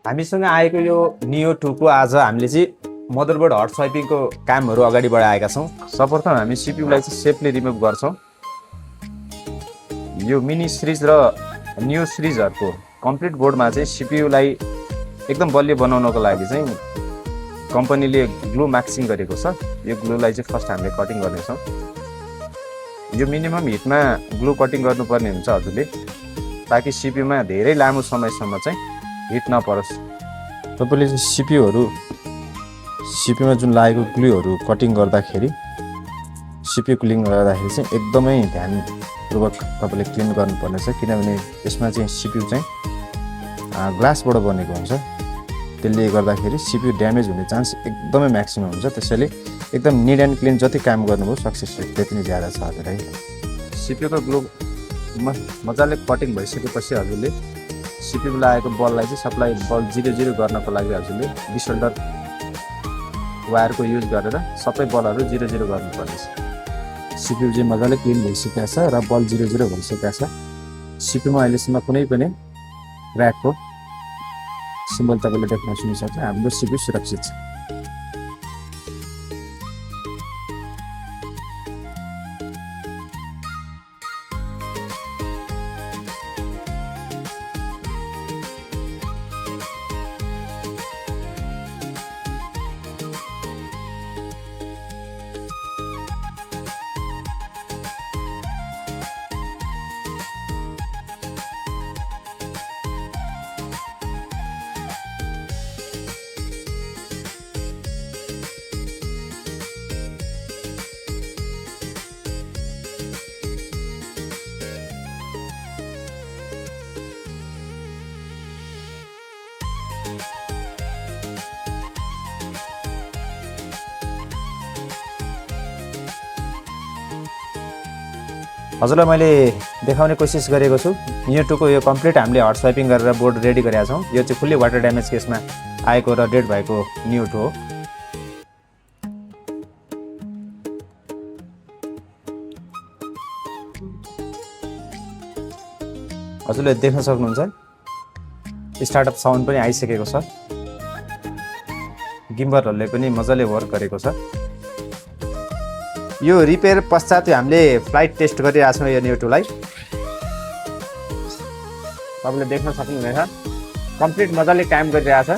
हामीसँग आएको यो नियो 2 को आज हामीले चाहिँ मदरबोर्ड हट स्वाइपिङको कामहरू अगाडि बढाएका छौँ। सर्वप्रथम हामी सिपियूलाई चाहिँ सेफली रिमुभ गर्छौँ। यो मिनी सिरिज र न्यू सिरिजहरूको कम्प्लिट बोर्डमा चाहिँ सिपियूलाई एकदम बलियो बनाउनको लागि चाहिँ कम्पनीले ग्लु मार्क्सिङ गरेको छ। यो ग्लुलाई चाहिँ फर्स्ट हामीले कटिङ गर्नेछौँ। यो मिनिमम हिटमा ग्लु कटिङ गर्नुपर्ने हुन्छ हजुरले, ताकि सिपियूमा धेरै लामो समयसम्म चाहिँ हिट नपरोस्। तपाईँले चाहिँ सिपियूमा जुन लागेको ग्लुहरू कटिङ गर्दाखेरि सिपियू क्लिन गर्दाखेरि चाहिँ एकदमै ध्यानपूर्वक तपाईँले क्लिन गर्नुपर्नेछ, किनभने यसमा चाहिँ सिपियू चाहिँ ग्लासबाट बनेको हुन्छ। त्यसले गर्दाखेरि सिपियू ड्यामेज हुने चान्स एकदमै म्याक्सिमम हुन्छ। त्यसैले एकदम निट एन्ड क्लिन जति काम गर्नुभयो सक्सेस रेट त्यति नै ज्यादा छ हजुर है। सिपियूको ग्लु मजाले कटिङ भइसकेपछि हजुरले सिपियूमा लागेको बललाई चाहिँ सप्लाई बल 0-0 गर्नको लागि हजुरले डिसोल्डर वायरको युज गरेर सबै बलहरू 0-0 गर्नुपर्नेछ। सिपियू चाहिँ मजाले क्लिन भइसकेको छ र बल 0-0 भइसकेको छ। सिपियूमा अहिलेसम्म कुनै पनि क्रैकको सिम्बल तपाईँले देख्न सक्नुहुन्छ। हाम्रो सिपियू सुरक्षित छ। हजुरलाई मैले देखाउने कोसिस गरेको छु। नियो 2 को यो कम्प्लिट हामीले हट स्वाइपिङ गरेर बोर्ड रेडी गरेका छौँ। यो चाहिँ फुल्ली वाटर ड्यामेज केसमा आएको र डेड भएको नियो 2 हो। हजुरले देख्न सक्नुहुन्छ स्टार्टअप साउन्ड पनि आइसकेको छ। गिम्बरहरूले पनि मजाले वर्क गरेको छ। यो रिपेयर पश्चात हामीले फ्लाइट टेस्ट गरिरहेको छौँ। यो नियो 2 लाई तपाईँले देख्न सक्नुहुनेछ कम्प्लिट मजाले काम गरिरहेछ।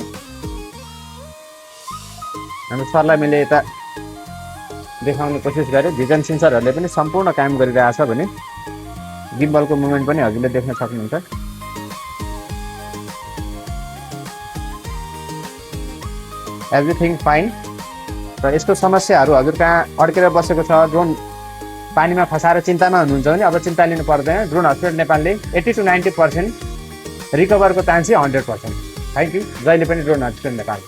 हामी सरलाई मैले यता देखाउने कोसिस गरेँ। भिजन सेन्सरहरूले पनि सम्पूर्ण काम गरिरहेछ भने गिम्बलको मुभमेन्ट पनि हजुरले देख्न सक्नुहुन्छ। Everything fine. र यस्तो समस्याहरू हजुर कहाँ अड्केर बसेको छ, ड्रोन पानीमा फसाएर चिन्तामा हुनुहुन्छ भने अब चिन्ता लिनु पर्दैन। ड्रोन हस्पिटल नेपालले 80 to 90% रिकभरको चान्स चाहिँ 100%। Thank you. जहिले पनि ड्रोन हस्पिटल नेपाल।